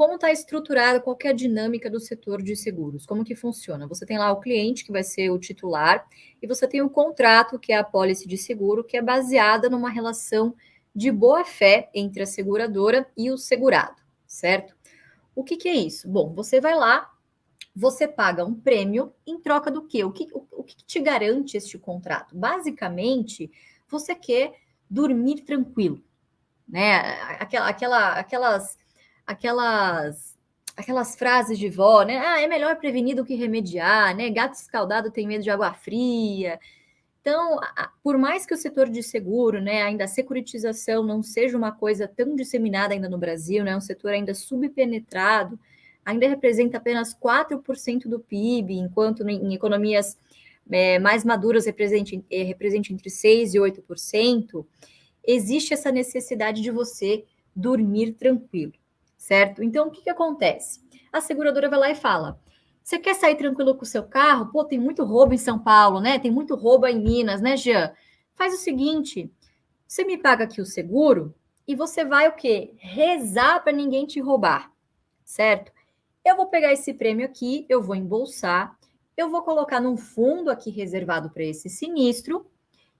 como está estruturado, qual que é a dinâmica do setor de seguros? Como que funciona? Você tem lá o cliente, que vai ser o titular, e você tem o contrato, que é a apólice de seguro, que é baseada numa relação de boa-fé entre a seguradora e o segurado, certo? O que é isso? Bom, você vai lá, você paga um prêmio em troca do quê? O que te garante este contrato? Basicamente, você quer dormir tranquilo, né? Aquelas frases de vó, né? Ah, é melhor prevenir do que remediar, né? Gato escaldado tem medo de água fria. Então, por mais que o setor de seguro, né, ainda a securitização não seja uma coisa tão disseminada ainda no Brasil, né, um setor ainda subpenetrado, ainda representa apenas 4% do PIB, enquanto em economias mais maduras represente entre 6% e 8%, existe essa necessidade de você dormir tranquilo, certo? Então, o que acontece? A seguradora vai lá e fala: você quer sair tranquilo com o seu carro? Pô, tem muito roubo em São Paulo, né? Tem muito roubo em Minas, né, Jean? Faz o seguinte, você me paga aqui o seguro e você vai o quê? Rezar para ninguém te roubar, certo? Eu vou pegar esse prêmio aqui, eu vou embolsar, eu vou colocar num fundo aqui reservado para esse sinistro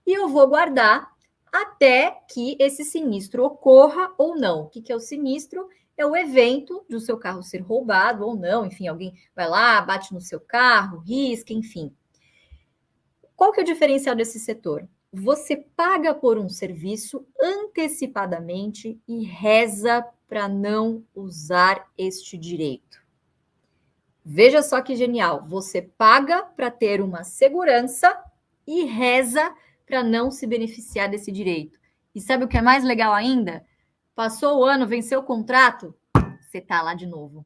e eu vou guardar até que esse sinistro ocorra ou não. O que é o sinistro? É o evento do seu carro ser roubado ou não, enfim, alguém vai lá, bate no seu carro, risca, enfim. Qual que é o diferencial desse setor? Você paga por um serviço antecipadamente e reza para não usar este direito. Veja só que genial, você paga para ter uma segurança e reza para não se beneficiar desse direito. E sabe o que é mais legal ainda? Passou o ano, venceu o contrato, você tá lá de novo.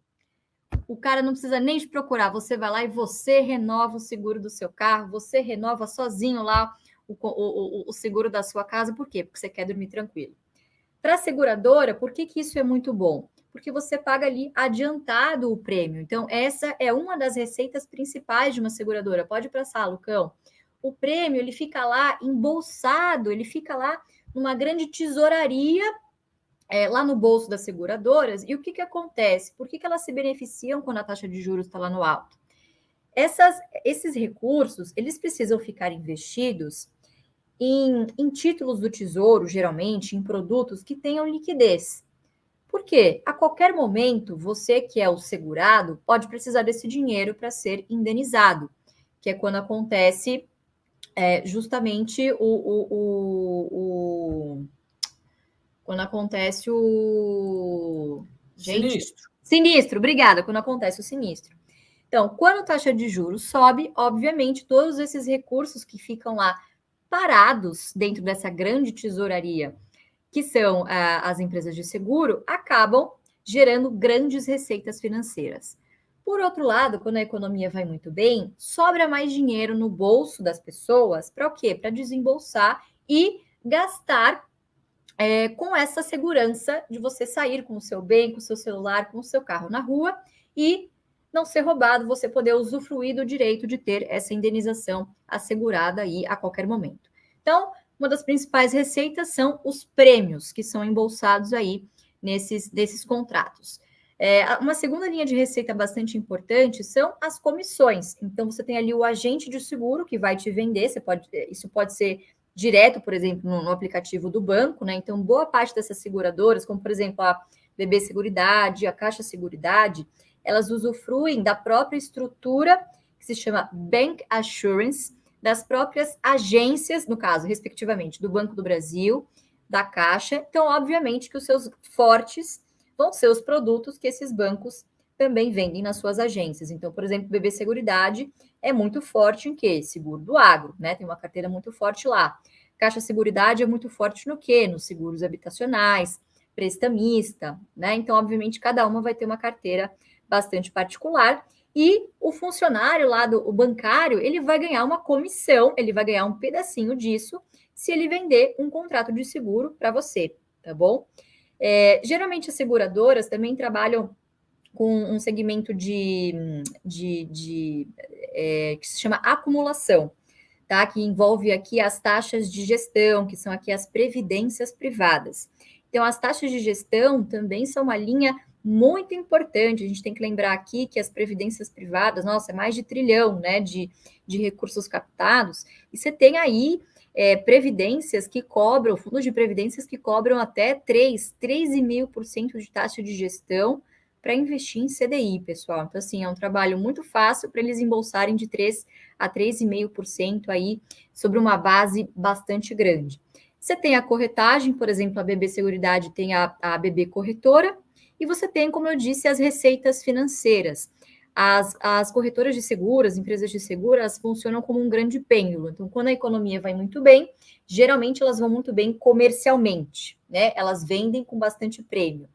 O cara não precisa nem te procurar, você vai lá e você renova o seguro do seu carro, você renova sozinho lá o seguro da sua casa. Por quê? Porque você quer dormir tranquilo. Para a seguradora, por que isso é muito bom? Porque você paga ali adiantado o prêmio. Então, essa é uma das receitas principais de uma seguradora. Pode passar, Lucão. O prêmio, ele fica lá embolsado, ele fica lá numa grande tesouraria, lá no bolso das seguradoras. E o que acontece? Por que elas se beneficiam quando a taxa de juros está lá no alto? Esses recursos, eles precisam ficar investidos em títulos do Tesouro, geralmente, em produtos que tenham liquidez. Por quê? A qualquer momento, você que é o segurado pode precisar desse dinheiro para ser indenizado, que é quando acontece justamente quando acontece o... Sinistro, obrigada, quando acontece o sinistro. Então, quando a taxa de juros sobe, obviamente, todos esses recursos que ficam lá parados dentro dessa grande tesouraria, que são as empresas de seguro, acabam gerando grandes receitas financeiras. Por outro lado, quando a economia vai muito bem, sobra mais dinheiro no bolso das pessoas para o quê? Para desembolsar e gastar com essa segurança de você sair com o seu bem, com o seu celular, com o seu carro na rua e não ser roubado, você poder usufruir do direito de ter essa indenização assegurada aí a qualquer momento. Então, uma das principais receitas são os prêmios que são embolsados aí nesses contratos. Uma segunda linha de receita bastante importante são as comissões. Então, você tem ali o agente de seguro que vai te vender, isso pode ser direto, por exemplo, no aplicativo do banco, né? Então, boa parte dessas seguradoras, como por exemplo a BB Seguridade, a Caixa Seguridade, elas usufruem da própria estrutura que se chama Bank Assurance, das próprias agências, no caso, respectivamente, do Banco do Brasil, da Caixa. Então, obviamente que os seus fortes vão ser os produtos que esses bancos também vendem nas suas agências. Então, por exemplo, BB Seguridade é muito forte em quê? Seguro do agro, né? Tem uma carteira muito forte lá. Caixa Seguridade é muito forte no quê? Nos seguros habitacionais, prestamista, né? Então, obviamente, cada uma vai ter uma carteira bastante particular e o funcionário lá o bancário, ele vai ganhar uma comissão, ele vai ganhar um pedacinho disso se ele vender um contrato de seguro para você, tá bom? Geralmente as seguradoras também trabalham com um segmento que se chama acumulação, tá? Que envolve aqui as taxas de gestão, que são aqui as previdências privadas. Então, as taxas de gestão também são uma linha muito importante, a gente tem que lembrar aqui que as previdências privadas, nossa, é mais de trilhão, né, de recursos captados, e você tem aí previdências que cobram, fundos de previdências que cobram até 3,5% de taxa de gestão para investir em CDI, pessoal. Então, assim, é um trabalho muito fácil para eles embolsarem de 3 a 3,5% aí sobre uma base bastante grande. Você tem a corretagem, por exemplo, a BB Seguridade tem a BB Corretora, e você tem, como eu disse, as receitas financeiras. As corretoras de seguros, as empresas de seguros, funcionam como um grande pêndulo. Então, quando a economia vai muito bem, geralmente elas vão muito bem comercialmente, né? Elas vendem com bastante prêmio.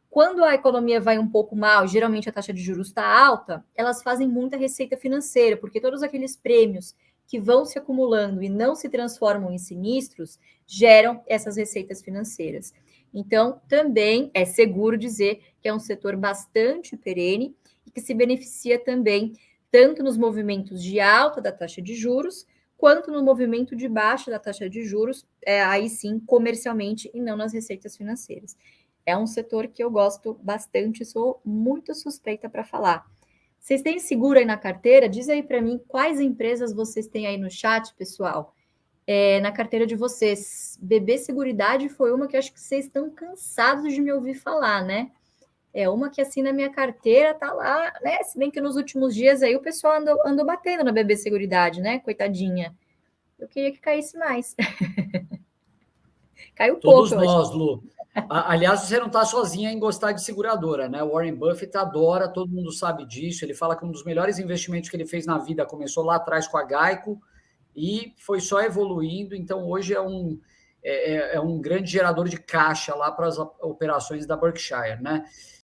Quando a economia vai um pouco mal, geralmente a taxa de juros está alta, elas fazem muita receita financeira, porque todos aqueles prêmios que vão se acumulando e não se transformam em sinistros geram essas receitas financeiras. Então, também é seguro dizer que é um setor bastante perene e que se beneficia também tanto nos movimentos de alta da taxa de juros, quanto no movimento de baixa da taxa de juros, aí sim, comercialmente e não nas receitas financeiras. É um setor que eu gosto bastante, sou muito suspeita para falar. Vocês têm seguro aí na carteira? Diz aí para mim quais empresas vocês têm aí no chat, pessoal, na carteira de vocês. BB Seguridade foi uma que eu acho que vocês estão cansados de me ouvir falar, né? É uma que assim na minha carteira tá lá, né? Se bem que nos últimos dias aí o pessoal andou batendo na BB Seguridade, né? Coitadinha. Eu queria que caísse mais. Caiu pouco, Todos eu acho. nós, Lu. Aliás, você não está sozinha em gostar de seguradora, né? O Warren Buffett adora, todo mundo sabe disso. Ele fala que um dos melhores investimentos que ele fez na vida começou lá atrás com a Geico e foi só evoluindo. Então, hoje é um grande gerador de caixa lá para as operações da Berkshire, né?